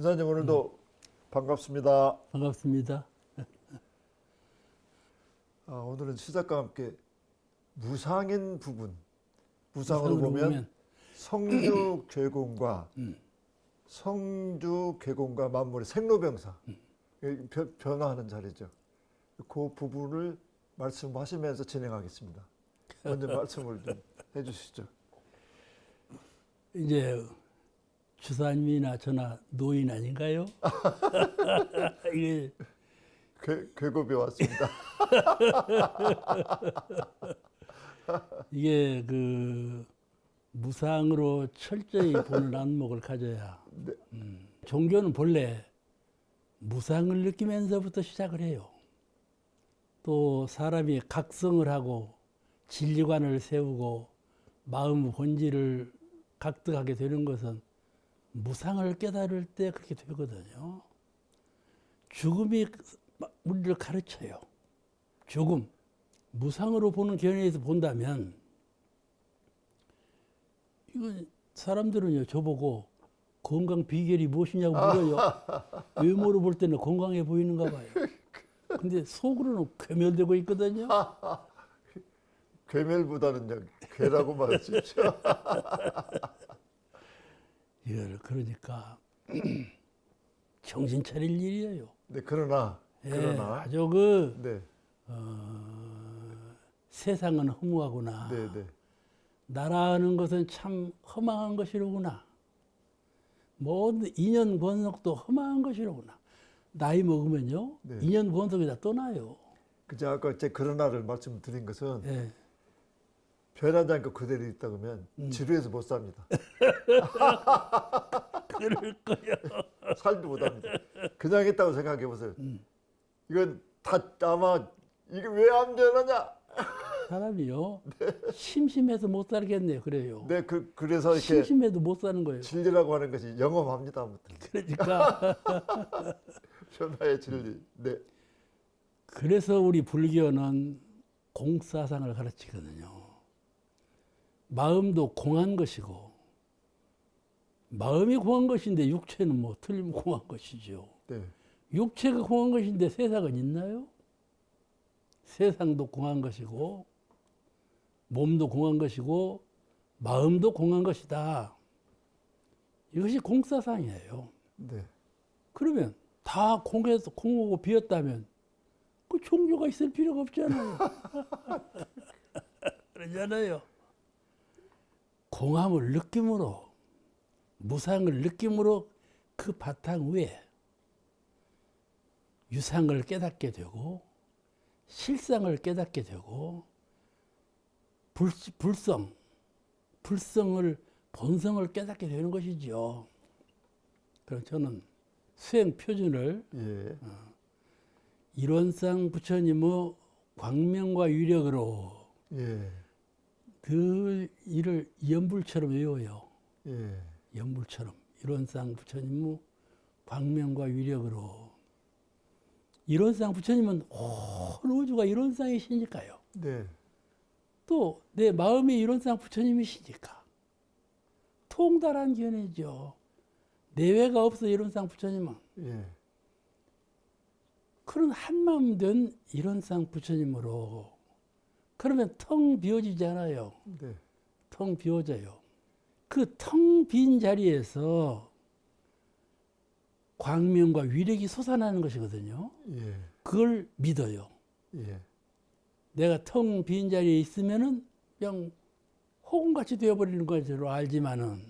인사님 오늘도 반갑습니다. 반갑습니다. 오늘은 시작과 함께 무상인 부분, 무상으로 보면 성주 괴공과 성주 괴공과 만물의 생로병사 변화하는 자리죠. 그 부분을 말씀하시면서 진행하겠습니다. 먼저 말씀을 좀 해주시죠. 이제 주사님이나 저나 노인 아닌가요? 이게 괴고비 왔습니다. 이게 그 무상으로 철저히 보는 안목을 가져야. 네. 종교는 본래 무상을 느끼면서부터 시작을 해요. 또 사람이 각성을 하고 진리관을 세우고 마음 본질을 각득하게 되는 것은 무상을 깨달을 때 그렇게 되거든요. 죽음이 우리를 가르쳐요. 죽음. 무상으로 보는 견해에서 본다면, 이건 사람들은요, 저보고 건강 비결이 무엇이냐고 물어요. 외모로 볼 때는 건강해 보이는가 봐요. 근데 속으로는 괴멸되고 있거든요. 괴멸보다는요, 괴라고 말하십시오. 이거를 그러니까 정신 차릴 일이에요. 네, 그러나 아주 네, 세상은 허무하구나. 네, 네. 나라는 것은 참 허망한 것이로구나. 모든 인연 권속도 허망한 것이로구나. 나이 먹으면요, 네. 인연 권속이 다 떠나요. 그저 아까 제 그러나를 말씀드린 것은 예. 변하지 않고 그대로 있다 그러면 지루해서 못 삽니다. 그럴 거요. 살도 못 합니다. 그냥 했다고 생각해 보세요. 이건 다 아마 이게 왜 안 변하냐? 사람이요, 심심해서 못 살겠네요. 그래요. 네, 그래서 이렇게 심심해도 못 사는 거예요. 진리라고 하는 것이 영험합니다. 아무튼 그러니까 변화의 진리. 네, 그래서 우리 불교는 공사상을 가르치거든요. 마음도 공한 것이고, 마음이 공한 것인데 육체는 뭐 틀리면 공한 것이죠. 네, 육체가 공한 것인데 세상은 있나요? 세상도 공한 것이고, 몸도 공한 것이고, 마음도 공한 것이다. 이것이 공사상이에요. 네. 그러면 다 공해서 공하고 비었다면 그 종교가 있을 필요가 없잖아요. 그러잖아요. 공함을 느낌으로, 무상을 느낌으로 그 바탕 위에 유상을 깨닫게 되고 실상을 깨닫게 되고 불성을 본성을 깨닫게 되는 것이죠. 그래서 저는 수행 표준을 예. 일원상 부처님의 광명과 위력으로 예. 늘 이를 연불처럼 외워요. 예. 연불처럼 일원상 부처님의 광명과 위력으로. 일원상 부처님은 온 우주가 일원상이시니까요. 네. 또 내 마음이 일원상 부처님이시니까 통달한 견해죠. 내외가 없어 일원상 부처님은. 예. 그런 한마음 된 일원상 부처님으로. 그러면 텅 비워지잖아요. 네. 텅 비워져요. 그 텅 빈 자리에서 광명과 위력이 솟아나는 것이거든요. 예. 그걸 믿어요. 예. 내가 텅 빈 자리에 있으면은 그냥 호금같이 되어버리는 것으로 알지만은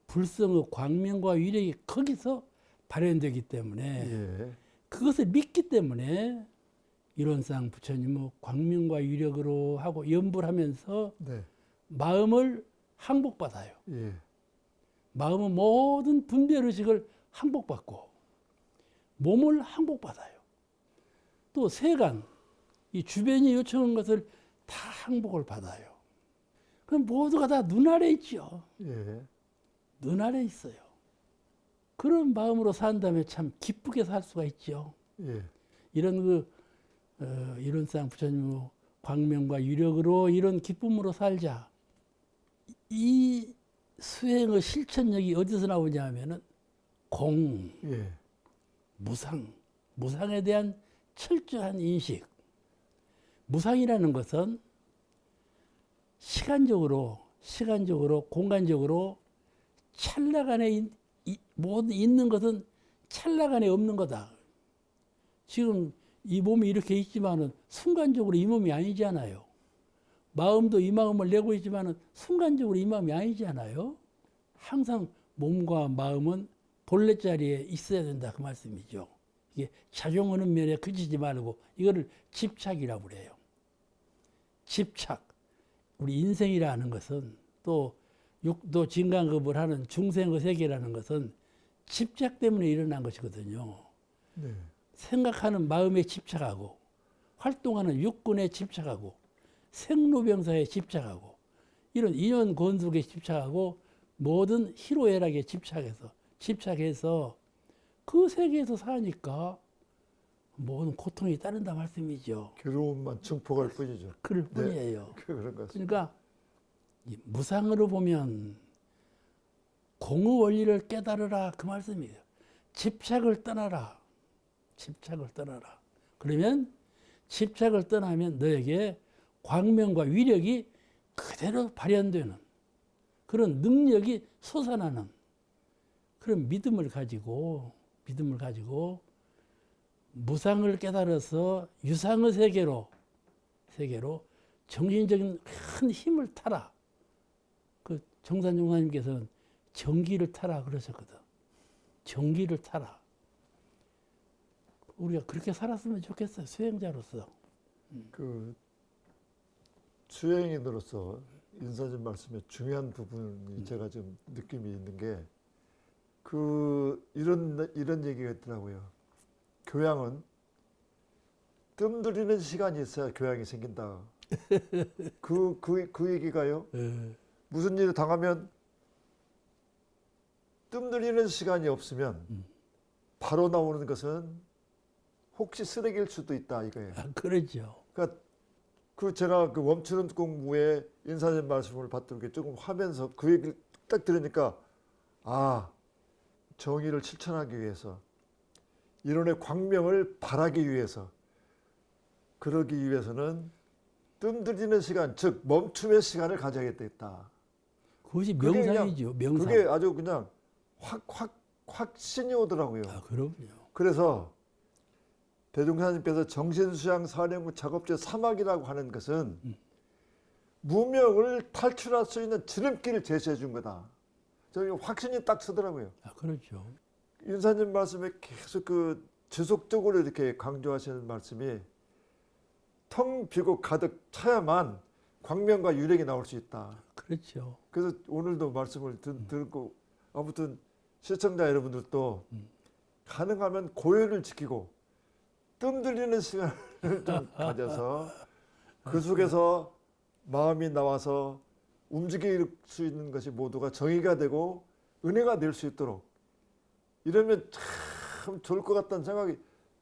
불성의 광명과 위력이 거기서 발현되기 때문에 예. 그것을 믿기 때문에 일원상 부처님의 광명과 위력으로 하고 연불하면서 네. 마음을 항복받아요. 예. 마음의 모든 분별의식을 항복받고 몸을 항복받아요. 또 세간, 이 주변이 요청한 것을 다 항복을 받아요. 그럼 모두가 다 눈아래 있죠. 예. 눈아래 있어요. 그런 마음으로 산다면 참 기쁘게 살 수가 있죠. 예. 이런 일원상 부처님의 광명과 유력으로 이런 기쁨으로 살자. 이 수행의 실천력이 어디서 나오냐 하면은 공, 예. 무상에 대한 철저한 인식. 무상이라는 것은 시간적으로, 공간적으로 찰나간에 모든 있는 것은 찰나간에 없는 거다. 지금 이 몸이 이렇게 있지만은 순간적으로 이 몸이 아니잖아요. 마음도 이 마음을 내고 있지만은 순간적으로 이 마음이 아니잖아요. 항상 몸과 마음은 본래 자리에 있어야 된다 그 말씀이죠. 이게 작용하는 면에 그치지 말고 이거를 집착이라고 그래요. 집착. 우리 인생이라는 것은 또 육도 진간급을 하는 중생의 세계라는 것은 집착 때문에 일어난 것이거든요. 네. 생각하는 마음에 집착하고 활동하는 육군에 집착하고 생로병사에 집착하고 이런 인연 권속에 집착하고 모든 희로애락에 집착해서 그 세계에서 사니까 모든 고통이 따른다 말씀이죠. 괴로움만 증폭할 뿐이죠. 그럴 네. 뿐이에요. 그런 것 같습니다. 그러니까 이 무상으로 보면 공의 원리를 깨달으라 그 말씀이에요. 집착을 떠나라. 그러면 집착을 떠나면 너에게 광명과 위력이 그대로 발현되는 그런 능력이 솟아나는 그런 믿음을 가지고 무상을 깨달아서 유상의 세계로 정신적인 큰 힘을 타라. 그 정산종사님께서는 정기를 타라 그러셨거든. 정기를 타라. 우리가 그렇게 살았으면 좋겠어요. 수행자로서. 그 수행인으로서 인사님 말씀에 중요한 부분이 제가 좀 느낌이 있는 게 이런 얘기가 있더라고요. 교양은 뜸 들이는 시간이 있어야 교양이 생긴다. 그 얘기가요. 무슨 일을 당하면 뜸 들이는 시간이 없으면 바로 나오는 것은 혹시 쓰레기일 수도 있다 이거예요. 아, 그러죠. 그러니까 제가 그 멈추는 공부에 인사님 말씀을 받던 게 조금 하면서 그 얘기를 딱 들으니까 정의를 실천하기 위해서 이론의 광명을 바라기 위해서 그러기 위해서는 뜸 들이는 시간 즉 멈춤의 시간을 가져야겠다. 그것이 그게 명상이죠. 명상. 그게 아주 그냥 확신이 오더라고요. 아, 그럼요. 그래서 대종사님께서 정신수양 사령부 작업제 3학이라고 하는 것은 무명을 탈출할 수 있는 지름길을 제시해 준 거다. 저기 확신이 딱 서더라고요. 아, 그렇죠. 윤사님 말씀에 계속 지속적으로 이렇게 강조하시는 말씀이 텅 비고 가득 차야만 광명과 유력이 나올 수 있다. 그렇죠. 그래서 오늘도 말씀을 듣고 아무튼 시청자 여러분들도 가능하면 고요를 지키고 뜸 들이는 시간을 좀 가져서 그 속에서 마음이 나와서 움직일 수 있는 것이 모두가 정의가 되고 은혜가 될 수 있도록 이러면 참 좋을 것 같다는 생각이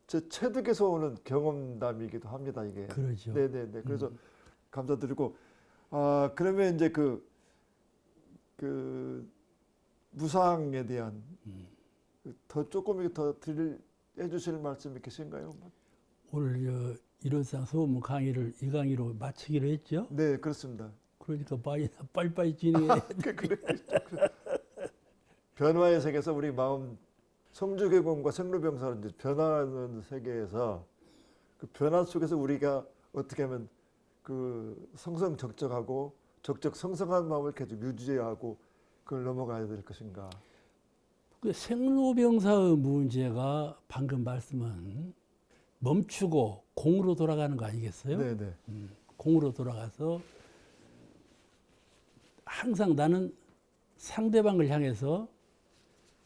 제 체득에서 오는 경험담이기도 합니다. 이게. 그렇죠. 네네네. 그래서 감사드리고 그러면 이제 그 무상에 대한 더 조금 더 해주실 말씀이 계신가요? 오늘 일원상 소문 강의를 이 강의로 마치기로 했죠. 네, 그렇습니다. 그러니까 빨리빨리 진행해. 변화의 세계에서 우리 마음 성주개공과 생로병사로 이제 변화하는 세계에서 그 변화 속에서 우리가 어떻게 하면 그 성성적적하고 적적성성한 마음을 계속 유지하고 그걸 넘어가야 될 것인가? 그 생로병사의 문제가 방금 말씀은 멈추고 공으로 돌아가는 거 아니겠어요? 네네. 공으로 돌아가서 항상 나는 상대방을 향해서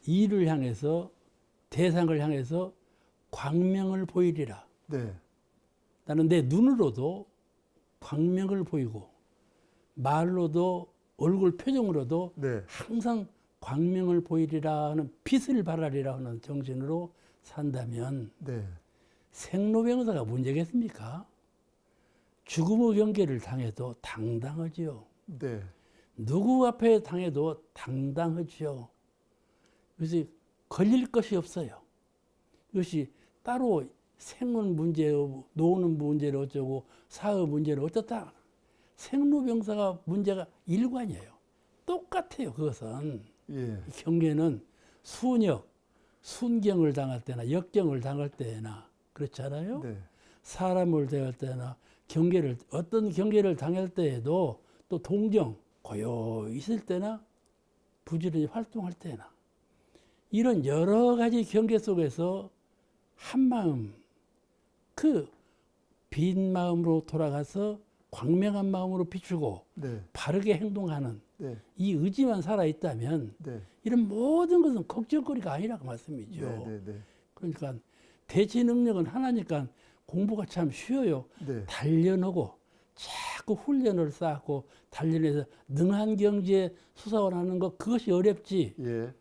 이를 향해서 대상을 향해서 광명을 보이리라. 네. 나는 내 눈으로도 광명을 보이고 말로도 얼굴 표정으로도 네. 항상 광명을 보이리라 하는 빛을 발하리라 하는 정신으로 산다면 네. 생로병사가 문제겠습니까? 죽음의 경계를 당해도 당당하지요. 네. 누구 앞에 당해도 당당하지요. 그래서 걸릴 것이 없어요. 이것이 따로 생은 문제, 노는 문제를 어쩌고 사업 문제를 어쩌다 생로병사가 문제가 일관이에요. 똑같아요. 그것은 예. 경계는 순역, 순경을 당할 때나 역경을 당할 때나 그렇잖아요. 네. 사람을 대할 때나 경계를 어떤 경계를 당할 때에도 또 동정, 고요 있을 때나 부지런히 활동할 때나 이런 여러 가지 경계 속에서 한 마음, 그 빈 마음으로 돌아가서 광명한 마음으로 비추고 네. 바르게 행동하는 네. 이 의지만 살아 있다면 네. 이런 모든 것은 걱정거리가 아니라고 말씀이죠. 네. 네. 네. 그러니까 대지 능력은 하나니까 공부가 참 쉬워요. 네. 단련하고 자꾸 훈련을 쌓고 단련해서 능한 경지에 수사원하는 것 그것이 어렵지. 예.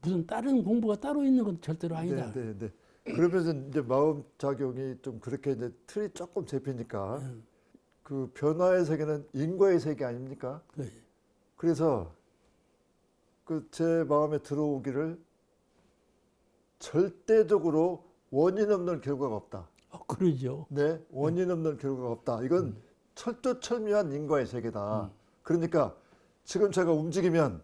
무슨 다른 공부가 따로 있는 건 절대로 아니다. 네. 네. 네. 그러면서 이제 마음 작용이 좀 그렇게 이제 틀이 조금 잡히니까 그 변화의 세계는 인과의 세계 아닙니까? 네. 그래서 그 제 마음에 들어오기를 절대적으로 원인 없는 결과가 없다. 그러죠. 네, 원인 없는 결과가 없다. 이건 철두철미한 인과의 세계다. 그러니까 지금 제가 움직이면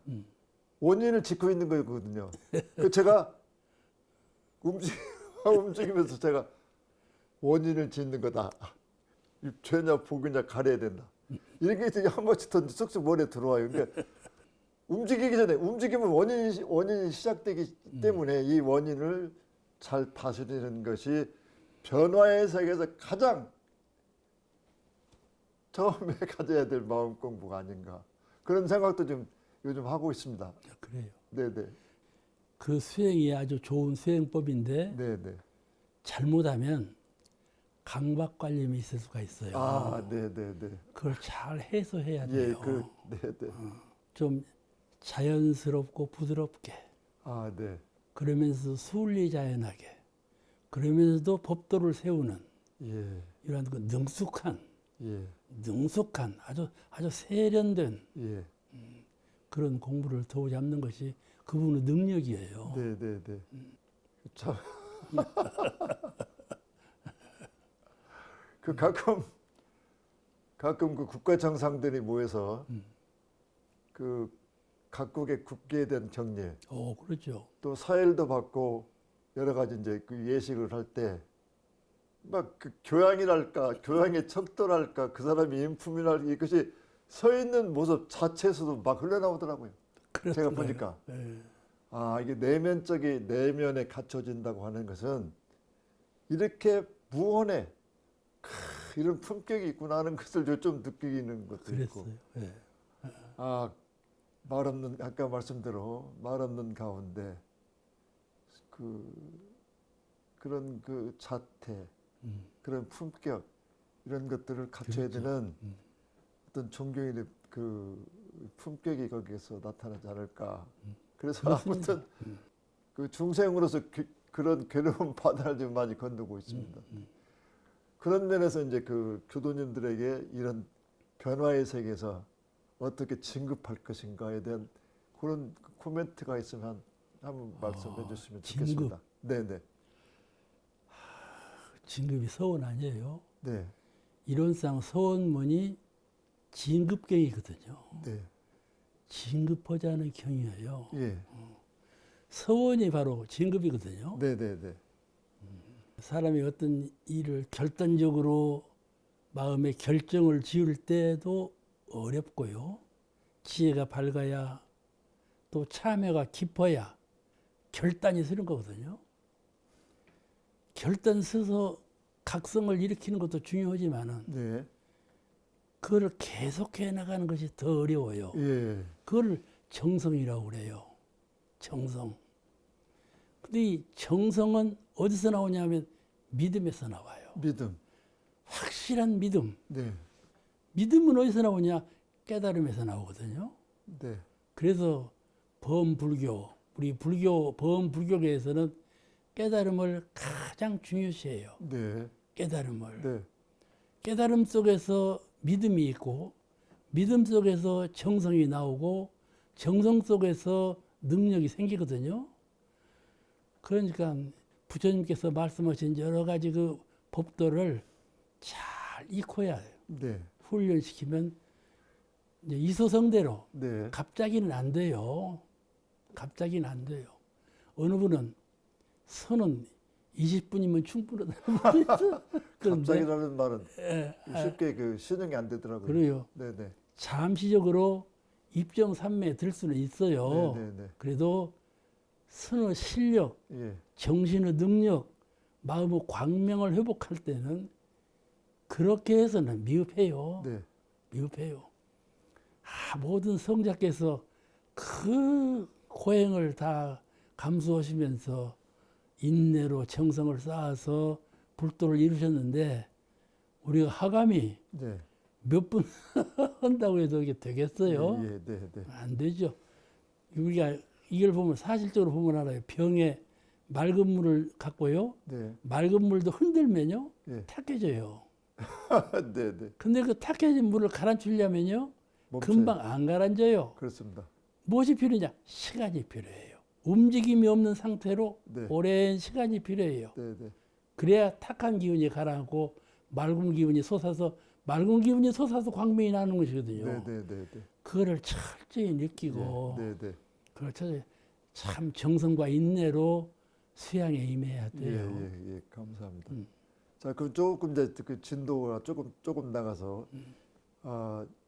원인을 짓고 있는 거거든요. 그 제가 움직이면서 제가 원인을 짓는 거다. 이 죄냐 복이냐 가려야 된다. 이런 게 이제 한 번씩 더 쑥쑥 머리에 들어와요. 그러니까 움직이기 전에 움직이면 원인이 시작되기 때문에 이 원인을 잘 다스리는 것이 변화의 세계에서 가장 처음에 가져야 될 마음 공부가 아닌가 그런 생각도 좀 요즘 하고 있습니다. 그래요. 네네. 그 수행이 아주 좋은 수행법인데 네네. 잘못하면 강박관념이 있을 수가 있어요. 아, 네네네. 그걸 잘 해소해야 예, 돼요. 네네. 좀 자연스럽고 부드럽게 아, 네. 그러면서 순리자연하게 그러면서도 법도를 세우는 예, 이러한 그 능숙한 예, 아주 세련된 예. 그런 공부를 도우 잡는 것이 그분의 능력이에요. 네네네. 참. 그 가끔 그 국가 정상들이 모여서 그 각국의 국기에 대한 경례 그렇죠. 또 사일도 받고 여러 가지 이제 그 예식을 할 때 막 그 교양이랄까 교양의 척도랄까 그 사람의 인품이랄까 이것이 서 있는 모습 자체에서도 막 흘러나오더라고요. 제가 보니까 네. 아 이게 내면에 갖춰진다고 하는 것은 이렇게 무언에 이런 품격이 있구나 하는 것을 좀 느끼는 것도 그랬어요. 있고 네. 아 말 없는 아까 말씀대로 말 없는 가운데 그런 그 자태 그런 품격 이런 것들을 갖춰야 그렇죠. 되는 어떤 존경의 그 품격이 거기에서 나타나지 않을까. 그래서 그렇습니다. 아무튼 그 중생으로서 그런 괴로운 바다를 좀 많이 건너고 있습니다. 그런 면에서 이제 그 교도님들에게 이런 변화의 세계에서 어떻게 진급할 것인가에 대한 그런 코멘트가 있으면 한번 말씀해 주시면 진급. 좋겠습니다. 네네. 진급이 서원 아니에요. 네. 이론상 서원문이 진급경이거든요. 네. 진급하자는 경이에요. 예. 서원이 바로 진급이거든요. 네네네. 사람이 어떤 일을 결단적으로 마음의 결정을 지을 때도 어렵고요. 지혜가 밝아야 또 참회가 깊어야 결단이 서는 거거든요. 결단 서서 각성을 일으키는 것도 중요하지만은 네. 그걸 계속해 나가는 것이 더 어려워요. 예. 그걸 정성이라고 그래요. 정성. 근데 이 정성은 어디서 나오냐면 믿음에서 나와요. 믿음. 확실한 믿음. 네. 믿음은 어디서 나오냐? 깨달음에서 나오거든요. 네. 그래서 범불교, 우리 범불교계에서는 깨달음을 가장 중요시해요. 네. 깨달음을. 네. 깨달음 속에서 믿음이 있고 믿음 속에서 정성이 나오고 정성 속에서 능력이 생기거든요. 그러니까 부처님께서 말씀하신 여러 가지 그 법도를 잘 익혀야 해요. 네. 훈련시키면 이제 이소성대로 네. 갑자기는 안 돼요. 갑자기는 안 돼요. 어느 분은 선은 20분이면 충분하다는 분이 있어. 갑자기라는 말은 예, 쉽게 그 신용이 안 되더라고요. 그래요. 네네. 잠시적으로 입정산매에 들 수는 있어요. 네네네. 그래도 선의 실력, 예. 정신의 능력, 마음의 광명을 회복할 때는 그렇게 해서는 미흡해요. 네. 미흡해요. 모든 성자께서 그 고행을 다 감수하시면서 인내로 정성을 쌓아서 불도를 이루셨는데 우리가 하감이 네. 몇 분 한다고 해도 이게 되겠어요? 예, 네, 네. 안 되죠. 우리가 이걸 보면 사실적으로 보면 알아요. 병에 맑은 물을 갖고요. 네. 맑은 물도 흔들면요. 예. 탁해져요. 네, 네. 근데 그 탁해진 물을 가라앉히려면요. 멈춰요. 금방 안 가라앉아요. 그렇습니다. 무엇이 필요하냐? 시간이 필요해요. 움직임이 없는 상태로 네. 오랜 시간이 필요해요. 네, 네. 그래야 탁한 기운이 가라앉고 맑은 기운이 솟아서 광명이 나는 것이거든요. 네, 네, 네, 네. 그거를 철저히 느끼고 네, 네. 그걸 철저히 참 정성과 인내로 수양에 임해야 예, 돼요. 예, 예. 감사합니다. 자, 그럼 조금 이제 그 진도가 조금 나가서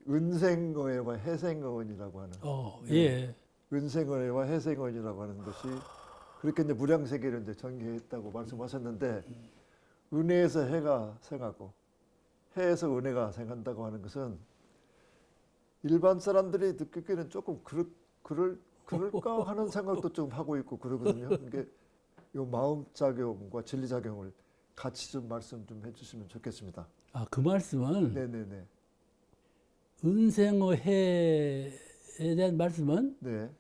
은생어회와 해생어원이라고 하는 예. 은생어회와 해생어원이라고 하는 것이 그렇게 이제 무량세계를 이제 전개했다고 말씀하셨는데 은혜에서 해가 생하고 해에서 은혜가 생한다고 하는 것은 일반 사람들이 듣기에는 조금 그럴까 하는 생각도 좀 하고 있고 그러거든요. 이게 요 마음 작용과 진리 작용을 같이 좀 말씀 좀 해주시면 좋겠습니다. 그 말씀은 네네네. 은생어 해에 대한 말씀은 네.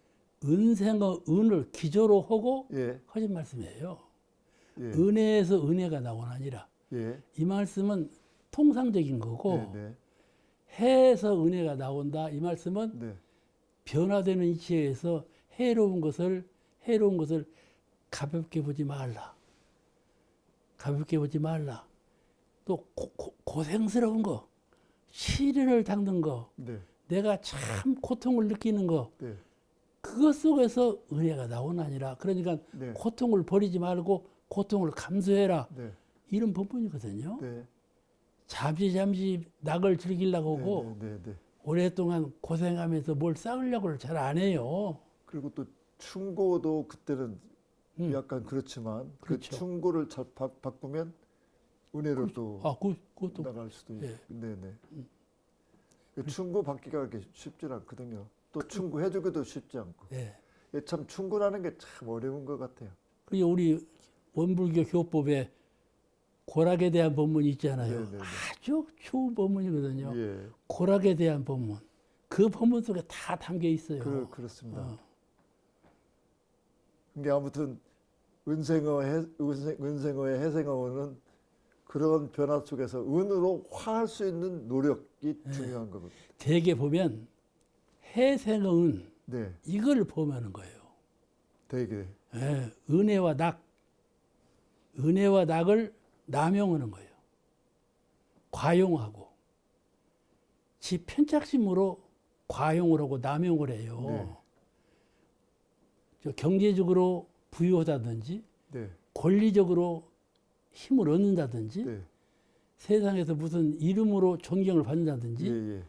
은생어 은을 기조로 하고 예. 하신 말씀이에요. 예. 은혜에서 은혜가 나오는 아니라 예. 이 말씀은 통상적인 거고 네. 해에서 은혜가 나온다. 이 말씀은 네. 변화되는 이치에서 해로운 것을 가볍게 보지 말라. 가볍게 보지 말라. 또 고생스러운 거, 시련을 당는 거, 네. 내가 참 고통을 느끼는 거, 네. 그것 속에서 은혜가 나오는 아니라 그러니까 네. 고통을 버리지 말고 고통을 감수해라. 네. 이런 법문이거든요. 네. 잠시 낙을 즐기려고 하고 네. 네. 오랫동안 고생하면서 뭘 쌓으려고 잘 안 해요. 그리고 또 충고도 그때는 약간 그렇지만 그렇죠. 그 충고를 잘 바꾸면 은혜로 또 그것도 나갈 수도 있고. 예. 네네. 그 충고 받기가 그렇게 쉽지 않거든요. 또 충고해주기도 쉽지 않고. 예. 참 충고라는 게 참 어려운 것 같아요. 그리고 우리 원불교 교법에 고락에 대한 법문이 있잖아요. 네네네. 아주 좋은 법문이거든요. 예. 고락에 대한 법문. 그 법문 속에 다 담겨 있어요. 그렇습니다. 근데 아무튼 은생어의 해생어는 그런 변화 속에서 은으로 화할 수 있는 노력이 중요한 거거든요. 대개 보면 해생은 네, 이걸 보면은 거예요. 되게. 예, 은혜와 낙을 남용하는 거예요. 과용하고 지 편착심으로 과용을 하고 남용을 해요. 네. 저 경제적으로 부유하다든지 네, 권리적으로 힘을 얻는다든지 네. 세상에서 무슨 이름으로 존경을 받는다든지 예.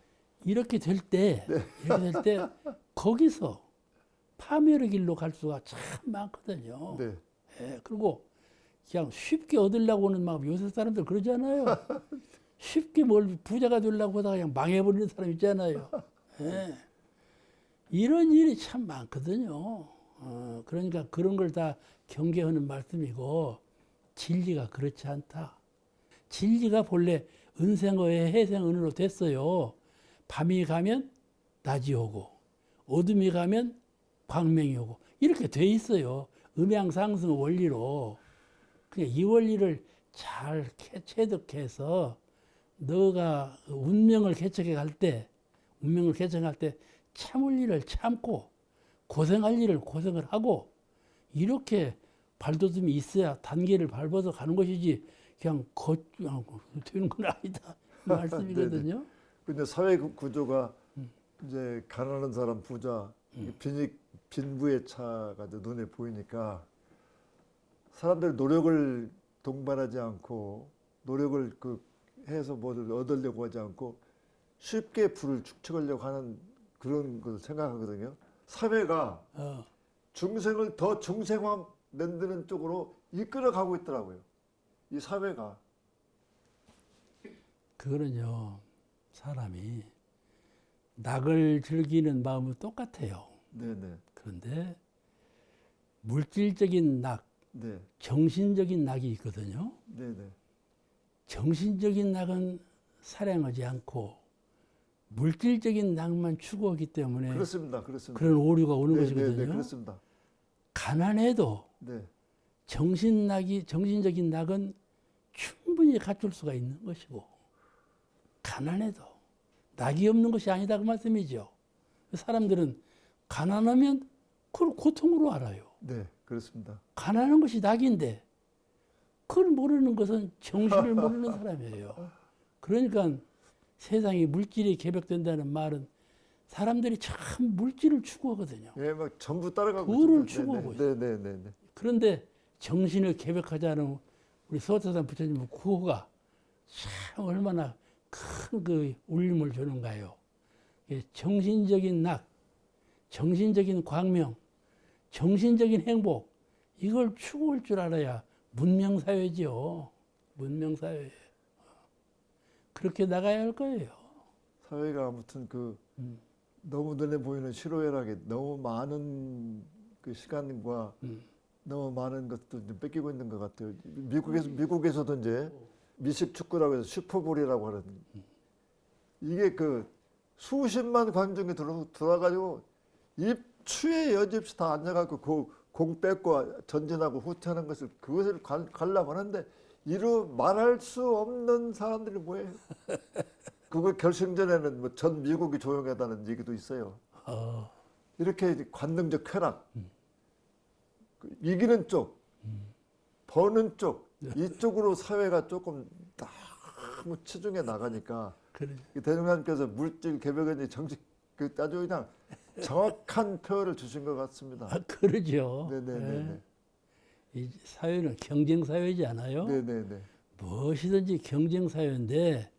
이렇게 될 때 거기서 파멸의 길로 갈 수가 참 많거든요. 네. 예, 그리고 그냥 쉽게 얻으려고 하는 막 요새 사람들 그러잖아요. 쉽게 뭘 부자가 되려고 하다가 그냥 망해버리는 사람 있잖아요. 예. 이런 일이 참 많거든요. 그러니까 그런 걸 다 경계하는 말씀이고 진리가 그렇지 않다. 진리가 본래 은생어의 해생은으로 됐어요. 밤이 가면 낮이 오고 어둠이 가면 광명이 오고 이렇게 돼 있어요. 음양상승 원리로. 그냥 이 원리를 잘 체득해서 너가 운명을 개척할 때 참을 일을 참고 고생할 일을 고생을 하고 이렇게 발돋움이 있어야 단계를 밟아서 가는 것이지 그냥 걷고 되는 건 아니다 이 말씀이거든요. 근데 사회 구조가 이제 가난한 사람, 부자, 빈부의 차가 이제 눈에 보이니까 사람들이 노력을 동반하지 않고 노력을 해서 뭐를 얻으려고 하지 않고 쉽게 부를 축적하려고 하는 그런 걸 생각하거든요. 사회가 중생을 더 중생화 만드는 쪽으로 이끌어가고 있더라고요. 이 사회가. 그거는요, 사람이 낙을 즐기는 마음은 똑같아요. 네네. 그런데 물질적인 낙, 네. 정신적인 낙이 있거든요. 네네. 정신적인 낙은 사랑하지 않고 물질적인 낙만 추구하기 때문에 그렇습니다. 그렇습니다. 그런 오류가 오는 것이거든요. 네, 그렇습니다. 가난해도 네. 정신적인 낙은 충분히 갖출 수가 있는 것이고, 가난해도 낙이 없는 것이 아니다 그 말씀이죠. 사람들은 가난하면 그걸 고통으로 알아요. 네, 그렇습니다. 가난한 것이 낙인데 그걸 모르는 것은 정신을 모르는 사람이에요. 그러니까 세상에 물질이 개벽된다는 말은 사람들이 참 물질을 추구하거든요. 예, 막 전부 따라가고 그거를 있습니다. 추구하고 네. 그런데 정신을 개벽하자는 우리 서태산 부처님의 구호가 참 얼마나 큰 그 울림을 주는가요. 정신적인 낙, 정신적인 광명, 정신적인 행복, 이걸 추구할 줄 알아야 문명사회죠. 문명사회. 그렇게 나가야 할 거예요. 사회가 아무튼 너무 눈에 보이는 실오열하게 너무 많은 그 시간과 너무 많은 것도 좀 뺏기고 있는 것 같아요. 미국에서도 이제 미식 축구라고 해서 슈퍼볼이라고 하는 이게 수십만 관중이 들어가지고 입추에 여지없이 다 앉아갖고 공 뺏고 전진하고 후퇴하는 그것을 관람을 하는데 말할 수 없는 사람들이 뭐예요? 그거 결승전에는 뭐 전 미국이 조용하다는 얘기도 있어요. 이렇게 관능적 쾌락, 이기는 쪽, 버는 쪽, 이쪽으로 사회가 조금 너무 치중해 나가니까 그래. 대통령님께서 물질 개벽인지 정식 아주 그냥 정확한 표현을 주신 것 같습니다. 그러죠. 네네네. 이 사회는 경쟁 사회지 않아요? 네네네. 무엇이든지 경쟁 사회인데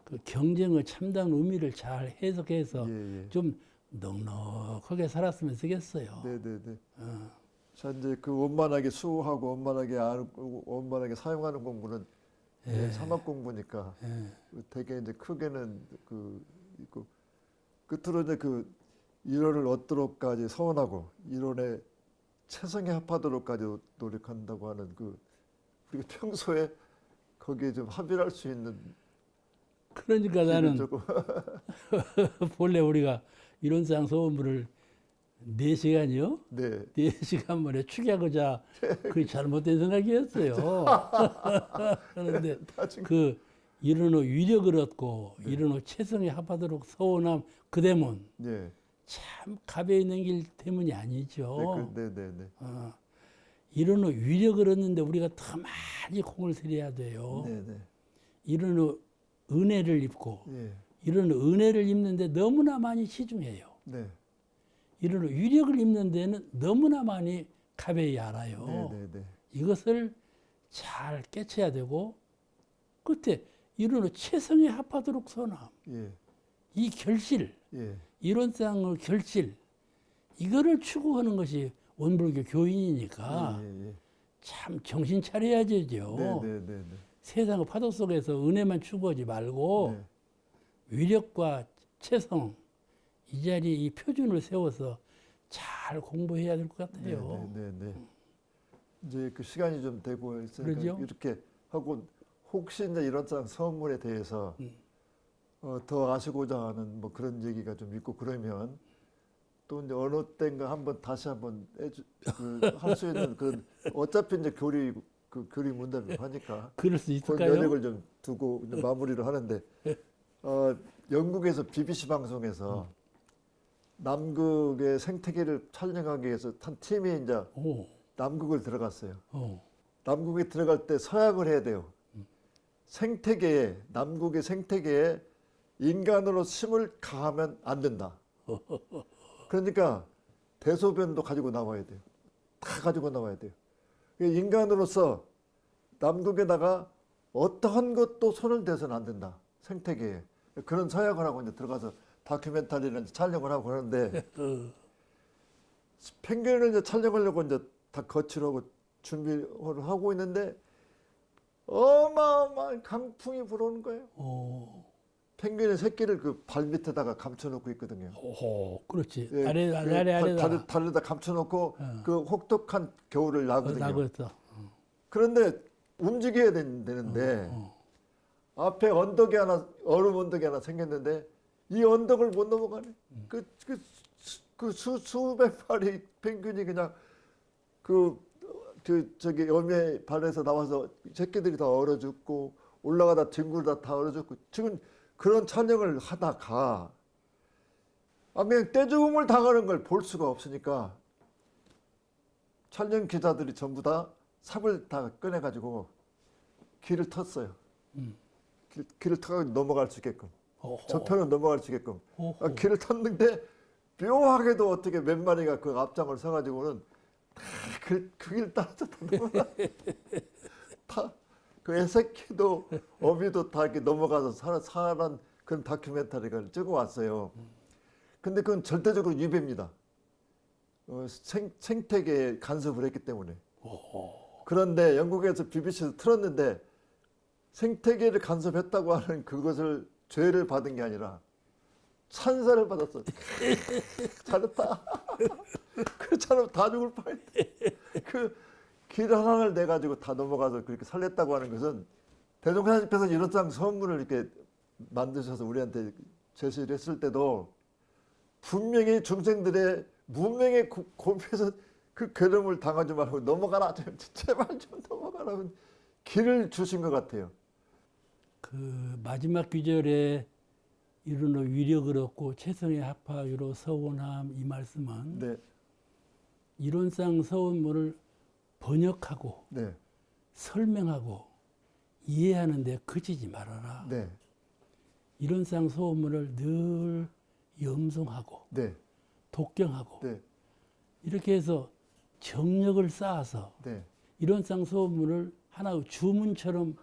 그 경쟁의 참다운 의미를 잘 해석해서 예. 좀 넉넉하게 살았으면 쓰겠어요. 네네네. 자, 이제 원만하게 수호하고 원만하게 알고 원만하게 사용하는 공부는 이제 산업 공부니까 되게 이제 크게는 있고 끝으로 이제 이론을 얻도록까지 서원하고 이론에 최선에 합하도록까지 노력한다고 하는 우리가 평소에 거기에 좀 합의할 수 있는 그러니까 나는 조금 본래 우리가 이론상 소원부를 4시간이요? 네. 4시간 만에 축약하자 그게 잘못된 생각이었어요. 그런데 이론의 위력을 얻고 이론의 최선에 합하도록 서원함 그 대문 네. 참 가벼이 넘길 대문이 아니죠. 네네네. 이론의 위력을 얻는데 우리가 더 많이 공을 들여야 돼요. 네네. 이론의 은혜를 입고 예. 이런 은혜를 입는데 너무나 많이 치중해요. 네. 이런 위력을 입는 데는 너무나 많이 가벼이 알아요. 네네네. 이것을 잘 깨쳐야 되고 끝에 이런 최선에 합하도록 선함. 예. 이 결실, 예. 이론상의 결실 이거를 추구하는 것이 원불교 교인이니까 예. 참 정신 차려야죠. 네네네. 세상의 파도 속에서 은혜만 추구하지 말고 네. 위력과 체성 이 자리에 이 표준을 세워서 잘 공부해야 될 것 같아요. 네네네. 이제 시간이 좀 되고 있으니까 그러죠? 이렇게 하고 혹시 이제 이런 서문에 대해서 더 아시고자 하는 뭐 그런 얘기가 좀 있고 그러면 또 이제 어느 때인가 다시 한번 할 수 있는 어차피 이제 교리 문답이고 하니까 그럴 수 그 있을까요? 여력을 좀 두고 이제 마무리를 하는데 영국에서 BBC 방송에서 남극의 생태계를 촬영하기 위해서 한 팀이 이제 오. 남극을 들어갔어요. 어. 남극에 들어갈 때 서약을 해야 돼요. 생태계에, 남극의 생태계에 인간으로 힘을 가하면 안 된다. 그러니까 대소변도 가지고 나와야 돼요. 다 가지고 나와야 돼요. 인간으로서 남극에다가 어떠한 것도 손을 대서는 안 된다. 생태계에. 그런 서약을 하고 이제 들어가서 다큐멘터리를 촬영을 하고 그러는데 펭귄을 이제 촬영하려고 이제 다 거치려고 준비를 하고 있는데 어마어마한 강풍이 불어오는 거예요. 어. 펭귄의 새끼를 그 발 밑에다가 감춰놓고 있거든요. 오호, 그렇지. 예, 아래다. 다리에다 감춰놓고 그 혹독한 겨울을 나거든요. 나그랬어. 그런데 움직여야 되는데 앞에 언덕이 하나, 얼음 언덕이 하나 생겼는데 이 언덕을 못 넘어가네. 수백 마리 펭귄이 그냥 저기 염에 발에서 나와서 새끼들이 다 얼어 죽고 올라가다 뒹굴다 다 얼어 죽고 지금 그런 촬영을 하다가 그냥 떼죽음을 당하는 걸 볼 수가 없으니까 촬영 기자들이 전부 다 삽을 다 꺼내가지고 길을 텄어요. 길을 터가지고 넘어갈 수 있게끔. 어허. 저편은 넘어갈 수 있게끔. 어허. 길을 텄는데 묘하게도 어떻게 몇 마리가 그 앞장을 서가지고는 그 길 따라서 다 넘어가. 그 애새끼도 어미도 다 이렇게 넘어가서 살아난 그런 다큐멘터리를 찍어 왔어요. 근데 그건 절대적으로 위배입니다. 생태계에 간섭을 했기 때문에. 그런데 영국에서 BBC에서 틀었는데 생태계를 간섭했다고 하는 그것을 죄를 받은 게 아니라 찬사를 받았어. 잘했다. 그 사람 다 죽을 뻔했대. 그 길 하나를 내 가지고 다 넘어가서 그렇게 살렸다고 하는 것은 대종사님께서 이런 장 선물을 이렇게 만드셔서 우리한테 제시를 했을 때도 분명히 중생들의 문명의 고비에서 그 괴로움을 당하지 말고 넘어가라. 제발 좀 넘어가라고 길을 주신 것 같아요. 그 마지막 귀절에 이르노 위력을 얻고 최성의 합하유로 서원함 이 말씀은 네, 이론상 서원문을 번역하고 네, 설명하고 이해하는 데 그치지 말아라. 네, 이론상 서원문을 늘 염송하고 네, 독경하고 네, 이렇게 해서 정력을 쌓아서 네, 이론상 서원문을 하나의 주문처럼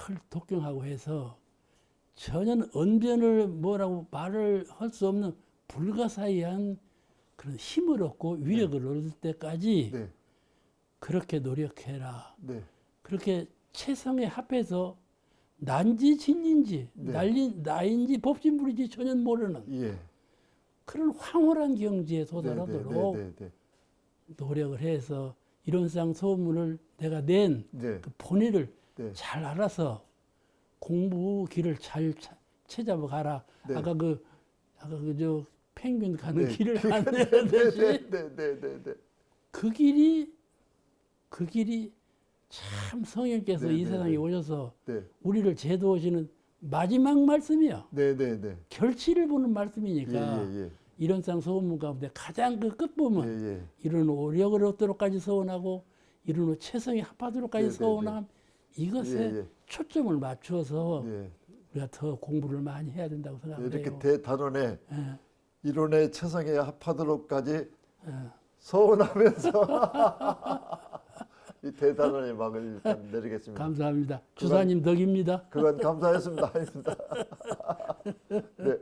늘 독경하고 해서 전혀 언변을 뭐라고 말을 할 수 없는 불가사의한 그런 힘을 얻고 위력을 얻을 때까지 네, 그렇게 노력해라. 네, 그렇게 최성에 합해서 난지 진인지 네. 나인지 법진불인지 전혀 모르는 예. 그런 황홀한 경지에 도달하도록 네, 네, 노력을 해서 이론상 소문을 내가 낸 네, 그 본의를 네, 잘 알아서 공부 길을 잘 찾아봐 가라. 네. 아까 저 펭귄 가는 네. 길을 네, 안내하듯이 네. 그 길이 참 성령께서 네, 이 네, 세상에 네. 오셔서 네, 우리를 제도하시는 마지막 말씀이요. 네, 네, 네. 결실을 보는 예, 말씀이니까 예, 예. 이론상 소원문 가운데 가장 그 끝부분 예, 예. 이런 오력을 얻도록까지 서원하고 이런 최성에 합하도록까지 네, 네, 서원함 이것에 예, 예. 초점을 맞춰서 네. 우리가 더 공부를 많이 해야 된다고 생각해요. 이렇게 대단원에 예, 이론의 최상에 합하도록까지 예. 서운하면서 이 대단원의 막을 일단 내리겠습니다. 감사합니다. 주사님 덕입니다. 그건 감사했습니다. 네.